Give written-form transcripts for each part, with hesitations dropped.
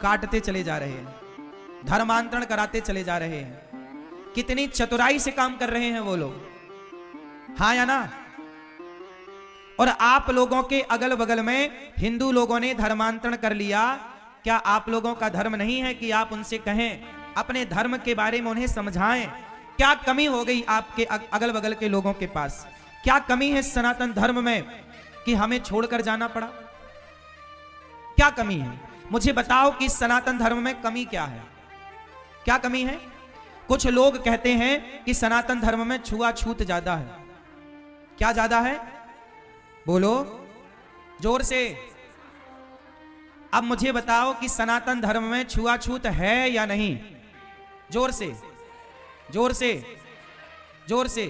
काटते चले जा रहे हैं, धर्मांतरण कराते चले जा रहे हैं। कितनी चतुराई से काम कर रहे हैं वो लोग, हाँ या ना? और आप लोगों के अगल बगल में हिंदू लोगों ने धर्मांतरण कर लिया। क्या आप लोगों का धर्म नहीं है कि आप उनसे कहें, अपने धर्म के बारे में उन्हें समझाएं? क्या कमी हो गई आपके अगल बगल के लोगों के पास? क्या कमी है सनातन धर्म में कि हमें छोड़कर जाना पड़ा? क्या कमी है? मुझे बताओ कि सनातन धर्म में कमी क्या है? क्या कमी है? कुछ लोग कहते हैं कि सनातन धर्म में छुआछूत ज्यादा है। क्या ज्यादा है? बोलो जोर से। अब मुझे बताओ कि सनातन धर्म में छुआछूत है या नहीं? जोर से, जोर से, जोर से।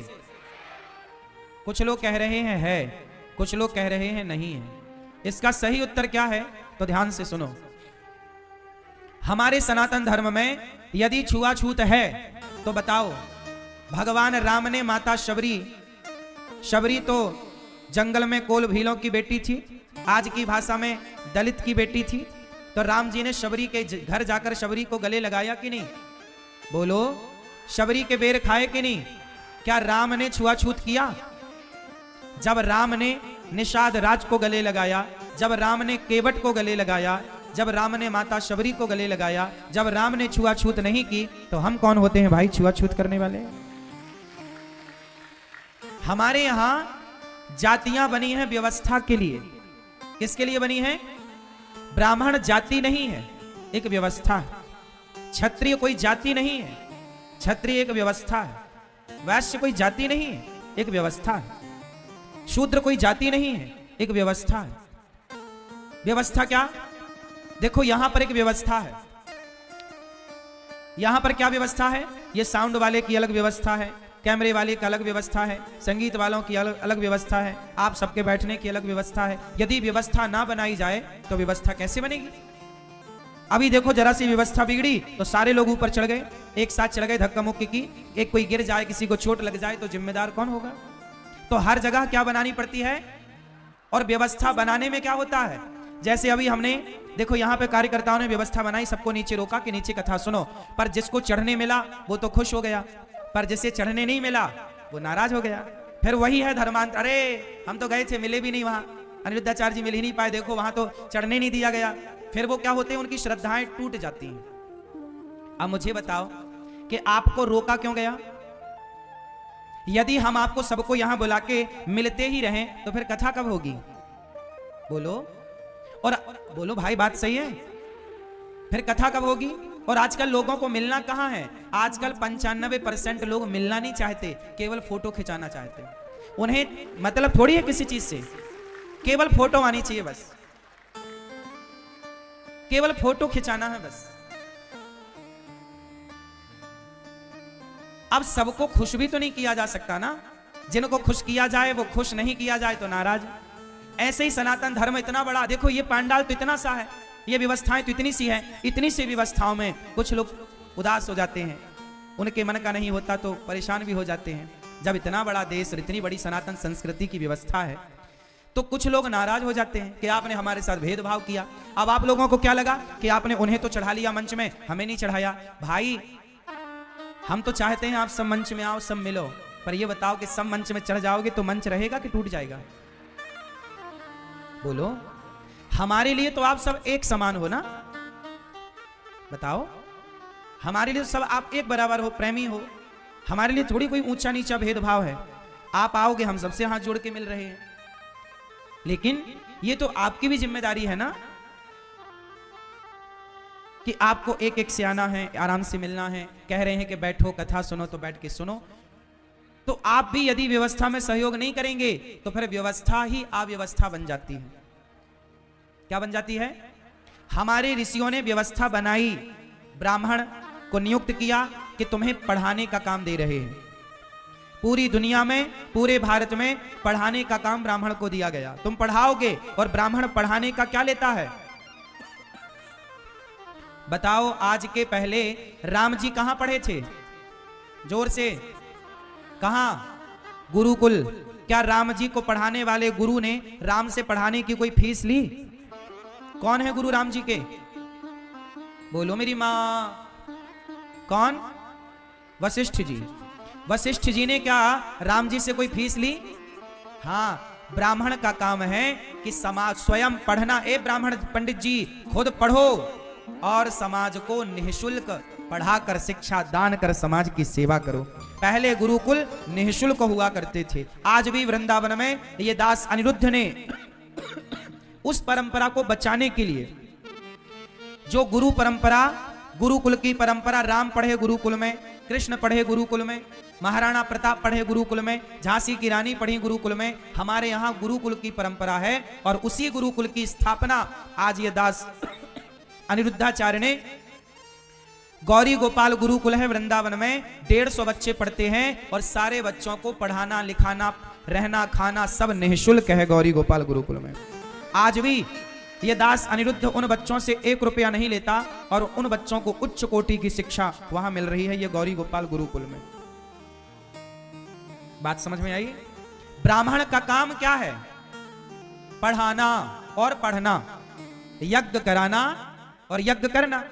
कुछ लोग कह रहे हैं है, कुछ लोग कह रहे हैं नहीं है। इसका सही उत्तर क्या है? तो ध्यान से सुनो। हमारे सनातन धर्म में यदि छुआछूत है तो बताओ, भगवान राम ने माता शबरी, शबरी तो जंगल में कोल भीलों की बेटी थी, आज की भाषा में दलित की बेटी थी, तो राम जी ने शबरी के घर जाकर शबरी को गले लगाया कि नहीं? बोलो, शबरी के बेर खाए कि नहीं? क्या राम ने छुआछूत किया? जब राम ने निषाद राज को गले लगाया, जब राम ने केवट को गले लगाया, जब राम ने माता शबरी को गले लगाया, जब राम ने छुआछूत नहीं की, तो हम कौन होते हैं भाई छुआछूत करने वाले? हमारे यहां जातियां बनी हैं व्यवस्था के लिए। किसके लिए बनी है? ब्राह्मण जाति नहीं है, एक व्यवस्था है। क्षत्रिय कोई जाति नहीं है, क्षत्रिय एक व्यवस्था है। वैश्य कोई जाति नहीं है, एक व्यवस्था है। शूद्र कोई जाति नहीं है, एक व्यवस्था है। व्यवस्था क्या? देखो यहां पर एक व्यवस्था है। यहां पर क्या व्यवस्था है? ये साउंड वाले की अलग व्यवस्था है, कैमरे वाले की अलग व्यवस्था है, संगीत वालों की अलग अलग व्यवस्था है, आप सबके बैठने की अलग व्यवस्था है। यदि व्यवस्था ना बनाई जाए तो व्यवस्था कैसे बनेगी? अभी देखो जरा सी व्यवस्था बिगड़ी तो सारे लोग ऊपर चढ़ गए, एक साथ चढ़ गए, धक्का मुक्की की, एक कोई गिर जाए, किसी को चोट लग जाए तो जिम्मेदार कौन होगा? तो हर जगह क्या बनानी पड़ती है? और व्यवस्था बनाने में क्या होता है? जैसे अभी हमने देखो यहां पे कार्यकर्ताओं ने व्यवस्था बनाई, सबको नीचे रोका कि नीचे कथा सुनो, पर जिसको चढ़ने मिला वो तो खुश हो गया, पर जिसे चढ़ने नहीं मिला वो नाराज हो गया। फिर वही है धर्मांतर। अरे हम तो गए थे, मिले भी नहीं वहां, अनिरुद्धाचार्य जी मिल ही नहीं पाए, देखो वहां तो चढ़ने नहीं दिया गया। फिर वो क्या होते हैं? उनकी श्रद्धाएं टूट जाती हैं। अब मुझे बताओ कि आपको रोका क्यों गया? यदि हम आपको सबको यहां बुला के मिलते ही रहें तो फिर कथा कब होगी? बोलो, और बोलो भाई, बात सही है? फिर कथा कब होगी? और आजकल लोगों को मिलना कहां है? आजकल 95% लोग मिलना नहीं चाहते, केवल फोटो खिंचाना चाहते हैं। उन्हें मतलब थोड़ी है किसी चीज से, केवल फोटो आनी चाहिए बस, केवल फोटो खिंचाना है बस। अब सबको खुश भी तो नहीं किया जा सकता ना। जिनको खुश किया जाए वो खुश, नहीं किया जाए तो नाराज। ऐसे ही सनातन धर्म इतना बड़ा, देखो ये पंडाल तो इतना सा है, ये व्यवस्थाएं तो इतनी सी है, इतनी सी व्यवस्थाओं में कुछ लोग उदास हो जाते हैं, उनके मन का नहीं होता तो परेशान भी हो जाते हैं। जब इतना बड़ा देश और इतनी बड़ी सनातन संस्कृति की व्यवस्था है तो कुछ लोग नाराज हो जाते हैं कि आपने हमारे साथ भेदभाव किया। अब आप लोगों को क्या लगा कि आपने उन्हें तो चढ़ा लिया मंच में, हमें नहीं चढ़ाया। भाई हम तो चाहते हैं आप सब मंच में आओ, सब मिलो, पर ये बताओ कि सब मंच में चढ़ जाओगे तो मंच रहेगा कि टूट जाएगा? बोलो, हमारे लिए तो आप सब एक समान हो ना? बताओ, हमारे लिए तो सब आप एक बराबर हो, प्रेमी हो। हमारे लिए थोड़ी कोई ऊंचा नीचा भेदभाव है। आप आओगे, हम सबसे हाथ जोड़ के मिल रहे हैं, लेकिन ये तो आपकी भी जिम्मेदारी है ना कि आपको एक एक से आना है, आराम से मिलना है। कह रहे हैं कि बैठो कथा सुनो तो बैठ के सुनो, तो आप भी यदि व्यवस्था में सहयोग नहीं करेंगे तो फिर व्यवस्था ही अव्यवस्था बन जाती है। क्या बन जाती है? हमारे ऋषियों ने व्यवस्था बनाई, ब्राह्मण को नियुक्त किया कि तुम्हें पढ़ाने का काम दे रहे हैं। पूरी दुनिया में, पूरे भारत में पढ़ाने का काम ब्राह्मण को दिया गया। तुम पढ़ाओगे, और ब्राह्मण पढ़ाने का क्या लेता है? बताओ, आज के पहले राम जी कहां पढ़े थे? जोर से, कहां? गुरुकुल। क्या राम जी को पढ़ाने वाले गुरु ने राम से पढ़ाने की कोई फीस ली? कौन है गुरु राम जी के? बोलो मेरी माँ। कौन? वशिष्ठ जी। वशिष्ठ जी ने क्या राम जी से कोई फीस ली? हाँ, ब्राह्मण का काम है कि समाज स्वयं पढ़ना। ए ब्राह्मण पंडित जी, खुद पढ़ो और समाज को निःशुल्क पढ़ाकर शिक्षा दान कर समाज की सेवा करो। पहले गुरुकुल निःशुल्क हुआ करते थे। आज भी वृंदावन में ये दास अनिरुद्ध ने उस परंपरा को बचाने के लिए, जो गुरु परंपरा, गुरुकुल की परंपरा, राम पढ़े गुरुकुल में, कृष्ण पढ़े गुरुकुल में, महाराणा प्रताप पढ़े गुरुकुल में, झांसी की रानी पढ़ी गुरुकुल में, हमारे यहाँ गुरुकुल की परंपरा है। और उसी गुरुकुल की स्थापना आज ये दास अनिरुद्धाचार्य ने, गौरी गोपाल गुरुकुल है वृंदावन में, 150 बच्चे पढ़ते हैं और सारे बच्चों को पढ़ाना लिखाना रहना खाना सब निःशुल्क है गौरी गोपाल गुरुकुल में। आज भी ये दास अनिरुद्ध उन बच्चों से 1 रुपया नहीं लेता और उन बच्चों को उच्च कोटि की शिक्षा वहां मिल रही है, ये गौरी गोपाल गुरुकुल में। बात समझ में आई? ब्राह्मण का काम क्या है? पढ़ाना और पढ़ना, यज्ञ कराना और यज्ञ करना।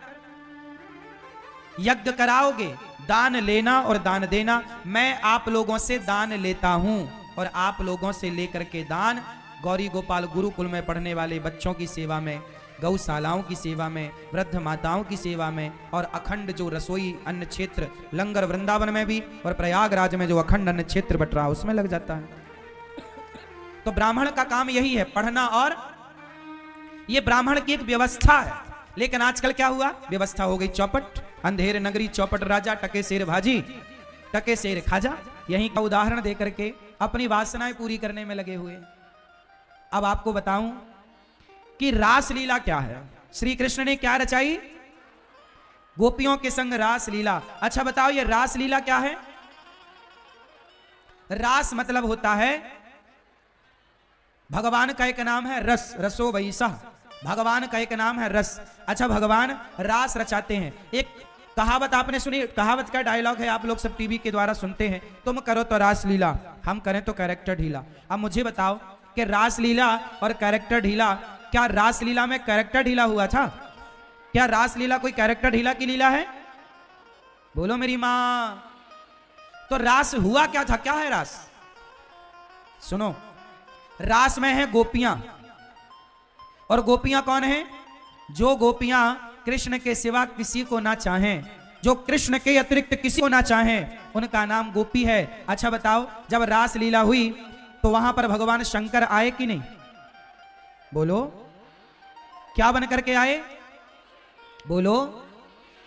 यज्ञ कराओगे, दान लेना और दान देना। मैं आप लोगों से दान लेता हूं और आप लोगों से लेकर के दान गौरी गोपाल गुरुकुल में पढ़ने वाले बच्चों की सेवा में, गौशालाओं की सेवा में, वृद्ध माताओं की सेवा में, और अखंड जो रसोई अन्न क्षेत्र लंगर वृंदावन में भी और प्रयागराज में जो अखंड अन्न क्षेत्र बट रहा उसमें लग जाता है। तो ब्राह्मण का काम यही है, पढ़ना। और ये ब्राह्मण की एक व्यवस्था है। लेकिन आजकल क्या हुआ? व्यवस्था हो गई चौपट। अंधेर नगरी चौपट राजा, टके शेर भाजी, टके शेर खाजा। यही का उदाहरण देकर के अपनी वासनाएं पूरी करने में लगे हुए। अब आपको बताऊं कि रासलीला क्या है। श्री कृष्ण ने क्या रचाई? गोपियों के संग रासलीला। अच्छा बताओ, ये रासलीला क्या है? रास मतलब होता है, भगवान का एक नाम है रस, रसो वैसा, भगवान का एक नाम है रस। अच्छा, भगवान रास रचाते हैं। एक कहावत आपने सुनी, कहावत का डायलॉग है, आप लोग सब टीवी के द्वारा सुनते हैं, तुम करो तो रासलीला, हम करें तो कैरेक्टर ढीला। अब मुझे बताओ कि रासलीला और कैरेक्टर ढीला, क्या रासलीला में कैरेक्टर ढीला हुआ था? क्या रासलीला कोई कैरेक्टर ढीला की लीला है? बोलो मेरी मां। तो रास हुआ क्या था? क्या है रास? सुनो, रास में है गोपियां। और गोपियां कौन है? जो गोपियां कृष्ण के सिवा किसी को ना चाहें, जो कृष्ण के अतिरिक्त किसी को ना चाहें, उनका नाम गोपी है। अच्छा बताओ, जब रास लीला हुई तो वहां पर भगवान शंकर आए कि नहीं? बोलो, क्या बनकर के आए? बोलो,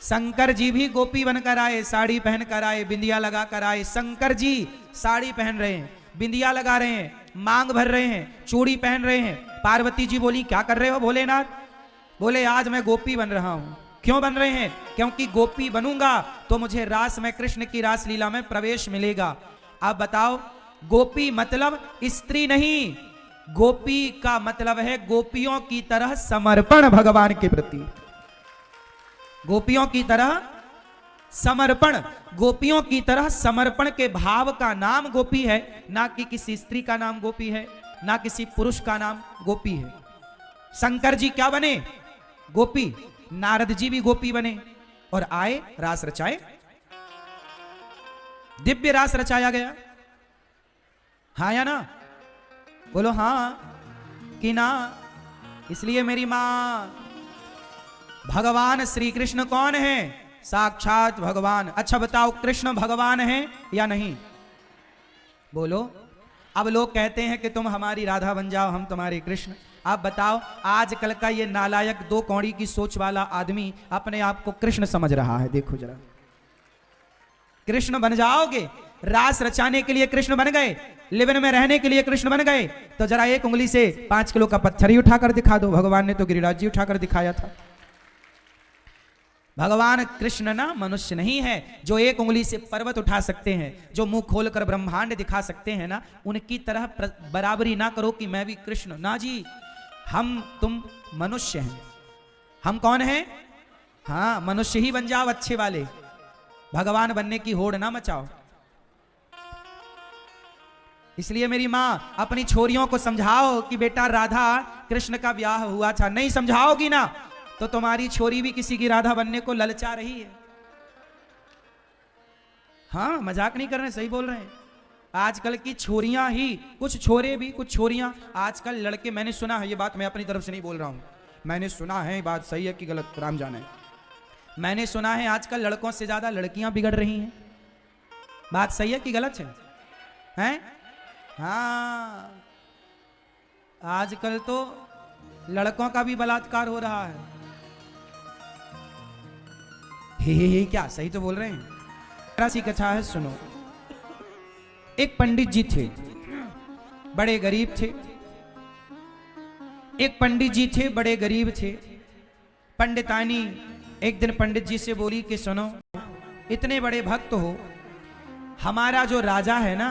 शंकर जी भी गोपी बनकर आए, साड़ी पहनकर आए, बिंदिया लगा कर आए। शंकर जी साड़ी पहन रहे हैं, बिंदिया लगा रहे हैं, मांग भर रहे हैं, चूड़ी पहन रहे हैं। पार्वती जी बोली, क्या कर रहे हो भोलेनाथ? बोले, आज मैं गोपी बन रहा हूं। क्यों बन रहे हैं? क्योंकि गोपी बनूंगा तो मुझे रास में, कृष्ण की रास लीला में प्रवेश मिलेगा। अब बताओ, गोपी मतलब स्त्री नहीं, गोपी का मतलब है गोपियों की तरह समर्पण भगवान के प्रति। गोपियों की तरह समर्पण, गोपियों की तरह समर्पण के भाव का नाम गोपी है, ना कि किसी स्त्री का नाम गोपी है, ना किसी पुरुष का नाम गोपी है। शंकर जी क्या बने? गोपी। नारद जी भी गोपी बने और आए, रास रचाए, दिव्य रास रचाया गया। हाँ या ना? बोलो हाँ कि ना? इसलिए मेरी मां, भगवान श्री कृष्ण कौन है? साक्षात भगवान। अच्छा बताओ, कृष्ण भगवान है या नहीं? बोलो। अब लोग कहते हैं कि तुम हमारी राधा बन जाओ, हम तुम्हारे कृष्ण। आप बताओ, आजकल का ये नालायक दो कौड़ी की सोच वाला आदमी अपने आप को कृष्ण समझ रहा है। देखो जरा, कृष्ण बन जाओगे, रास रचाने के लिए कृष्ण बन गए, लिवन में रहने के लिए कृष्ण बन गए, तो जरा एक उंगली से 5 किलो का पत्थर ही उठाकर दिखा दो। भगवान ने तो गिरिराज जी उठाकर दिखाया था। भगवान कृष्ण ना मनुष्य नहीं है जो एक उंगली से पर्वत उठा सकते हैं, जो मुंह खोलकर ब्रह्मांड दिखा सकते हैं ना, उनकी तरह बराबरी ना करो कि मैं भी कृष्ण। ना जी, हम तुम मनुष्य हैं। हम कौन हैं? हाँ, मनुष्य ही बन जाओ अच्छे वाले, भगवान बनने की होड़ ना मचाओ। इसलिए मेरी मां, अपनी छोरियों को समझाओ कि बेटा राधा कृष्ण का ब्याह हुआ था। नहीं समझाओगी ना तो तुम्हारी छोरी भी किसी की राधा बनने को ललचा रही है। हाँ, मजाक नहीं कर रहे, सही बोल रहे हैं। आजकल की छोरियां ही, कुछ छोरे भी, कुछ छोरियां, आजकल लड़के, मैंने सुना है, ये बात मैं अपनी तरफ से नहीं बोल रहा हूं, मैंने सुना है, बात सही है कि गलत राम जाने, मैंने सुना है आजकल लड़कों से ज्यादा लड़कियां बिगड़ रही हैं। बात सही है कि गलत है? हैं? हाँ, आजकल तो लड़कों का भी बलात्कार हो रहा है। हे क्या सही तो बोल रहे हैं। ऐसी कथा है, सुनो। एक पंडित जी थे, बड़े गरीब थे। एक पंडित जी थे, बड़े गरीब थे। पंडितानी एक दिन पंडित जी से बोली कि सुनो, इतने बड़े भक्त हो, हमारा जो राजा है ना,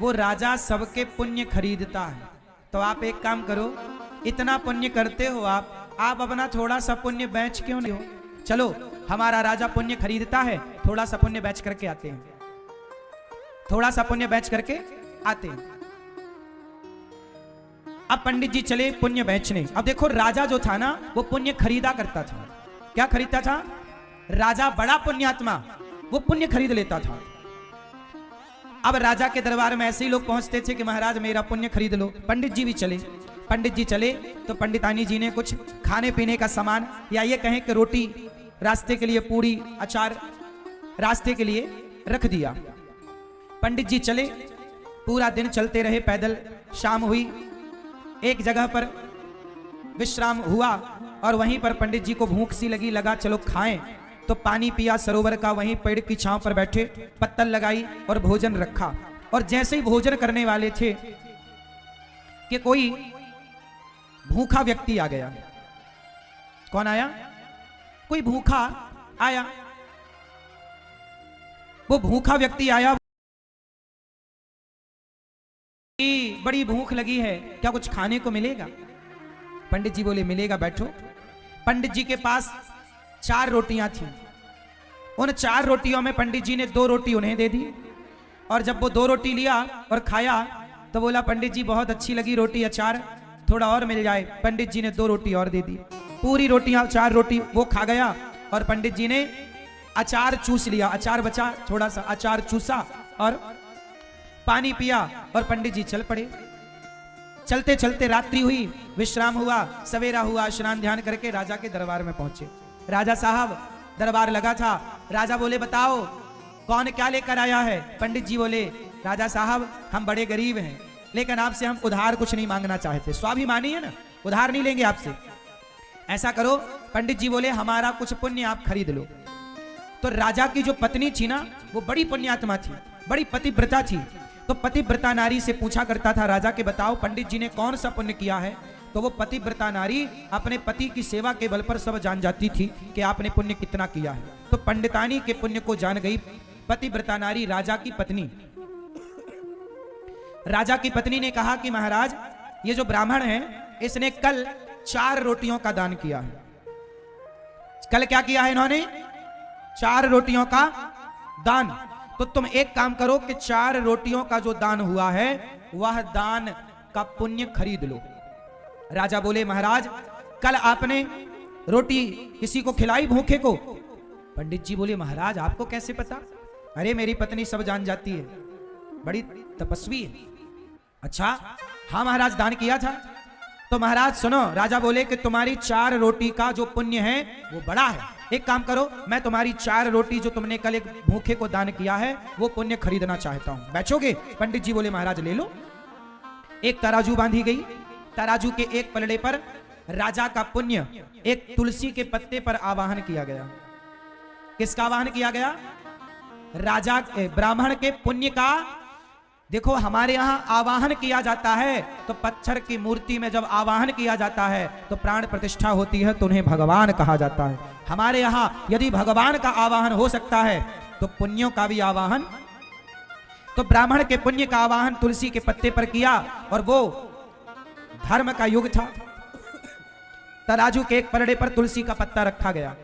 वो राजा सबके पुण्य खरीदता है, तो आप एक काम करो, इतना पुण्य करते हो आप अपना थोड़ा सा पुण्य बेच क्यों नहीं हो? चलो, हमारा राजा पुण्य खरीदता है, थोड़ा सा पुण्य बेच करके आते हैं, थोड़ा सा पुण्य बेच करके आते हैं। अब पंडित जी चले पुण्य बेचने। अब देखो, राजा जो था ना, वो पुण्य खरीदा करता था। क्या खरीदता था? राजा बड़ा पुण्यात्मा, वो पुण्य खरीद लेता था। अब राजा के दरबार में ऐसे ही लोग पहुंचते थे कि महाराज मेरा पुण्य खरीद लो। पंडित जी भी चले। पंडित जी चले तो पंडितानी जी ने कुछ खाने पीने का सामान, या ये कहें कि रोटी, रास्ते के लिए पूरी, अचार रास्ते के लिए रख दिया। पंडित जी चले, पूरा दिन चलते रहे पैदल। शाम हुई, एक जगह पर विश्राम हुआ और वहीं पर पंडित जी को भूख सी लगी, लगा चलो खाएं, तो पानी पिया सरोवर का, वहीं पेड़ की छांव पर बैठे, पत्तल लगाई और भोजन रखा। और जैसे ही भोजन करने वाले थे कि कोई भूखा व्यक्ति आ गया। कौन आया? कोई भूखा आया। वो भूखा व्यक्ति आया, बड़ी भूख लगी है, क्या कुछ खाने को मिलेगा? पंडित जी बोले मिलेगा, बैठो। पंडित जी के पास 4 रोटियां थी। उन 4 रोटियों में पंडित जी ने 2 रोटी उन्हें दे दी, और जब वो 2 रोटी लिया और खाया तो बोला पंडित जी बहुत अच्छी लगी रोटी, अचार थोड़ा और मिल जाए। पंडित जी ने 2 रोटी और दे दी। पूरी रोटियां, 4 रोटी वो खा गया, और पंडित जी ने अचार चूस लिया। अचार बचा थोड़ा सा, अचार चूसा और पानी पिया, और पंडित जी चल पड़े। चलते चलते रात्रि हुई, विश्राम हुआ, सवेरा हुआ, स्नान ध्यान करके राजा के दरबार में पहुंचे। राजा साहब, दरबार लगा था। राजा बोले बताओ कौन क्या लेकर आया है? पंडित जी बोले राजा साहब हम बड़े गरीब हैं, लेकिन आपसे हम उधार कुछ नहीं मांगना चाहते। स्वाभिमानी है ना, उधार नहीं लेंगे आपसे। ऐसा करो, पंडित जी बोले हमारा कुछ पुण्य आप खरीद लो। तो राजा की जो पत्नी थी ना, वो बड़ी पुण्यात्मा थी, बड़ी पतिव्रता थी। तो पतिव्रता नारी से पूछा करता था राजा के बताओ पंडित जी ने कौन सा पुण्य किया है? तो वो पतिव्रता नारी अपने पति की सेवा के बल पर सब जान जाती थी कि आपने पुण्य कितना किया है। तो पंडितानी के पुण्य को जान गई पतिव्रता नारी, राजा की पत्नी। राजा की पत्नी ने कहा कि महाराज ये जो ब्राह्मण है, इसने कल 4 रोटियों का दान किया है। कल क्या किया है इन्होंने? 4 रोटियों का दान। तो तुम एक काम करो कि 4 रोटियों का जो दान हुआ है, वह दान का पुण्य खरीद लो। राजा बोले महाराज कल आपने रोटी किसी को खिलाई भूखे को? पंडित जी बोले महाराज आपको कैसे पता? अरे मेरी पत्नी सब जान जाती है, बड़ी तपस्वी है। अच्छा हाँ महाराज दान किया था। तो महाराज सुनो, राजा बोले कि तुम्हारी 4 रोटी का जो पुण्य है वो बड़ा है। एक काम करो, मैं तुम्हारी 4 रोटी जो तुमने कल एक भूखे को दान किया है वो पुण्य खरीदना चाहता हूं, बैठोगे? पंडित जी बोले महाराज ले लो। एक तराजू बांधी गई, तराजू के एक पलड़े पर राजा का पुण्य एक तुलसी के पत्ते पर आवाहन किया गया। किसका आवाहन किया गया? राजा ब्राह्मण के पुण्य का। देखो हमारे यहां आवाहन किया जाता है तो पत्थर की मूर्ति में जब आवाहन किया जाता है तो प्राण प्रतिष्ठा होती है, तो उन्हें भगवान कहा जाता है। हमारे यहां यदि भगवान का आवाहन हो सकता है तो पुण्यों का भी आवाहन। तो ब्राह्मण के पुण्य का आवाहन तुलसी के पत्ते पर किया, और वो धर्म का युग था। तराजू के एक पलड़े पर तुलसी का पत्ता रखा गया।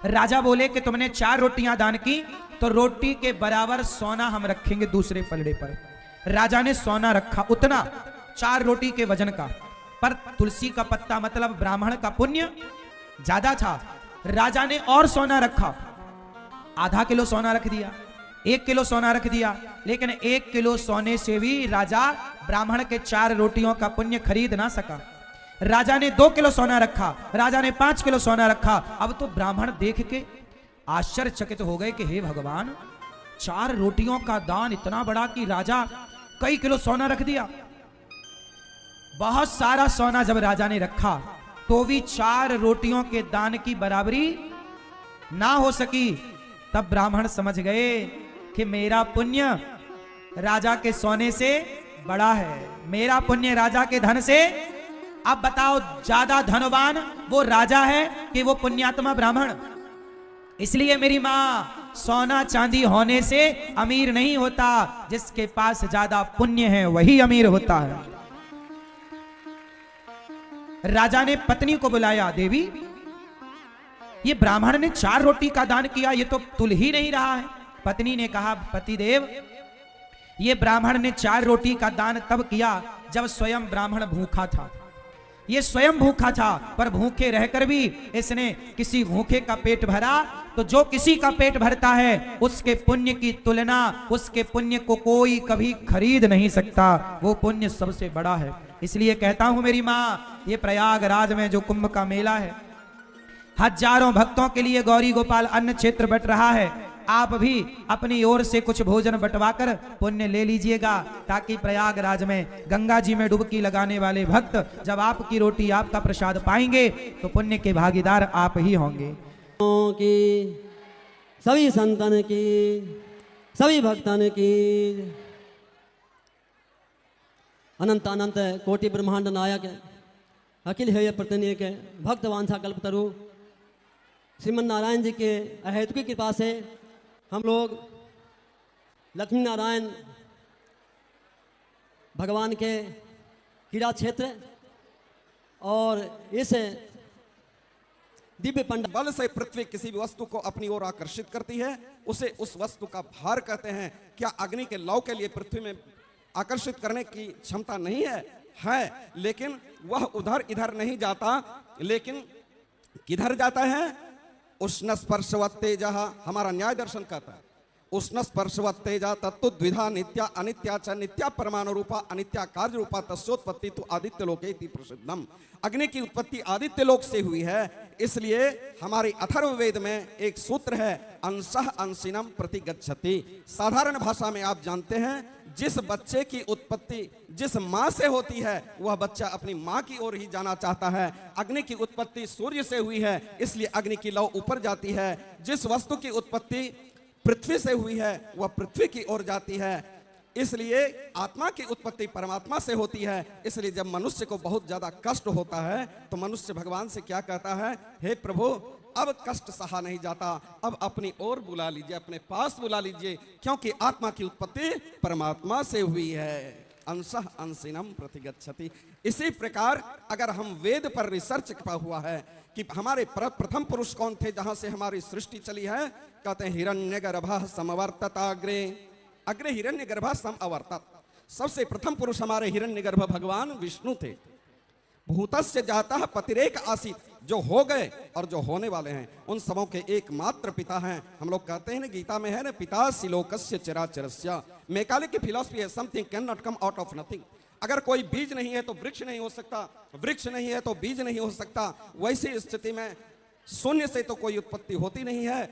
राजा बोले कि तुमने 4 रोटियां दान की तो रोटी के बराबर सोना हम रखेंगे दूसरे पलड़े पर। राजा ने सोना रखा, उतना 4 रोटी के वजन का। पर तुलसी का पत्ता मतलब ब्राह्मण का पुण्य ज्यादा था। राजा ने और सोना रखा, आधा किलो सोना रख दिया, 1 किलो सोना रख दिया, लेकिन 1 किलो सोने से भी राजा ब्राह्मण के 4 रोटियों का पुण्य खरीद ना सका। राजा ने 2 किलो सोना रखा, राजा ने 5 किलो सोना रखा। अब तो ब्राह्मण देख के आश्चर्यचकित हो गए कि हे भगवान, 4 रोटियों का दान इतना बड़ा कि राजा कई किलो सोना रख दिया। बहुत सारा सोना जब राजा ने रखा तो भी 4 रोटियों के दान की बराबरी ना हो सकी। तब ब्राह्मण समझ गए कि मेरा पुण्य राजा के सोने से बड़ा है, मेरा पुण्य राजा के धन से। अब बताओ, ज्यादा धनवान वो राजा है कि वो पुण्यात्मा ब्राह्मण? इसलिए मेरी मां, सोना चांदी होने से अमीर नहीं होता, जिसके पास ज्यादा पुण्य है वही अमीर होता है। राजा ने पत्नी को बुलाया, देवी ये ब्राह्मण ने 4 रोटी का दान किया, ये तो तुल ही नहीं रहा है। पत्नी ने कहा, पतिदेव ये ब्राह्मण ने 4 रोटी का दान तब किया जब स्वयं ब्राह्मण भूखा था। ये स्वयं भूखा था, पर भूखे रहकर भी इसने किसी भूखे का पेट भरा। तो जो किसी का पेट भरता है उसके पुण्य की तुलना, उसके पुण्य को कोई कभी खरीद नहीं सकता, वो पुण्य सबसे बड़ा है। इसलिए कहता हूं मेरी मां, ये प्रयागराज में जो कुंभ का मेला है, हजारों भक्तों के लिए गौरी गोपाल अन्न क्षेत्र बट रहा है। आप भी अपनी ओर से कुछ भोजन बंटवाकर पुण्य ले लीजिएगा, ताकि प्रयागराज में गंगा जी में डुबकी लगाने वाले भक्त जब आपकी रोटी, आपका प्रसाद पाएंगे तो पुण्य के भागीदार आप ही होंगे। की सभी संतन की, सभी भक्तन की, अनंत अनंत कोटि ब्रह्मांड नायक, अखिल हेय प्रतिनिक, भक्त वांछा कल्पतरु श्रीमन नारायण जी के अहेतुकी कृपा से हम लोग लक्ष्मी नारायण भगवान के क्रीड़ा क्षेत्र और इस दिव्य पंडाल बल से पृथ्वी किसी भी वस्तु को अपनी ओर आकर्षित करती है, उसे उस वस्तु का भार कहते हैं। क्या अग्नि के लौ के लिए पृथ्वी में आकर्षित करने की क्षमता नहीं है, लेकिन वह उधर इधर नहीं जाता, लेकिन किधर जाता है? उष्ण स्पर्शवत् तेजः, हमारा न्याय दर्शन कहता है, उष्ण स्पर्शवत् तेजः तत्तुद्विधा नित्या अनित्या च नित्या परमाणु रूपा अनित्या कार्य रूपा तस्योत्पत्ति तो आदित्य लोके इति प्रसिद्धम। अग्नि की उत्पत्ति आदित्य लोक से हुई है, इसलिए हमारे अथर्ववेद में एक सूत्र है, अंशः अंशिनम प्रतिगच्छति। साधारण भाषा में आप जानते हैं, जिस बच्चे की उत्पत्ति जिस माँ से होती है वह बच्चा अपनी माँ की ओर ही जाना चाहता है। अग्नि की उत्पत्ति सूर्य से हुई है, इसलिए अग्नि की लौ ऊपर जाती है। जिस वस्तु की उत्पत्ति पृथ्वी से हुई है वह पृथ्वी की ओर जाती है। इसलिए आत्मा की उत्पत्ति परमात्मा से होती है। इसलिए जब मनुष्य को बहुत ज्यादा कष्ट होता है तो मनुष्य भगवान से क्या कहता है, हे प्रभु अब कष्ट सहा नहीं जाता, अब अपनी ओर बुला लीजिए, अपने पास बुला लीजिए, क्योंकि आत्मा की उत्पत्ति परमात्मा से हुई है। अंशः अंशिनम प्रतिगच्छति। इसी प्रकार अगर हम वेद पर रिसर्च किया हुआ है कि हमारे प्रथम पुरुष कौन थे जहां से हमारी सृष्टि चली है, कहते हैं हिरण्यगर्भः समवर्तताग्रे, अग्रे हिरण्यगर्भः समवर्तत। सबसे प्रथम पुरुष हमारे हिरण्यगर्भ भगवान विष्णु थे। भूतस्य जातः पतिरेक आसीत, जो हो गए और जो होने वाले हैं उन सबों के एकमात्र पिता हैं। हम लोग कहते हैं ना, गीता में है ना, पिता सिलोकस्य चराचरस्य। मैकाले की फिलॉसफी है, something can not come out of nothing. अगर कोई बीज नहीं है तो वृक्ष नहीं हो सकता, वृक्ष नहीं है तो बीज नहीं हो सकता। वैसी स्थिति में शून्य से तो कोई उत्पत्ति होती नहीं है।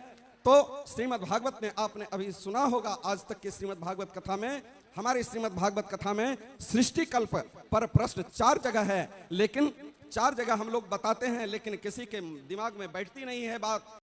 तो श्रीमद् भागवत में आपने अभी सुना होगा, आज तक की श्रीमद् भागवत कथा में, हमारी श्रीमद् भागवत कथा में सृष्टि कल्प पर प्रश्न 4 जगह है, लेकिन 4 जगह हम लोग बताते हैं, लेकिन किसी के दिमाग में बैठती नहीं है बात।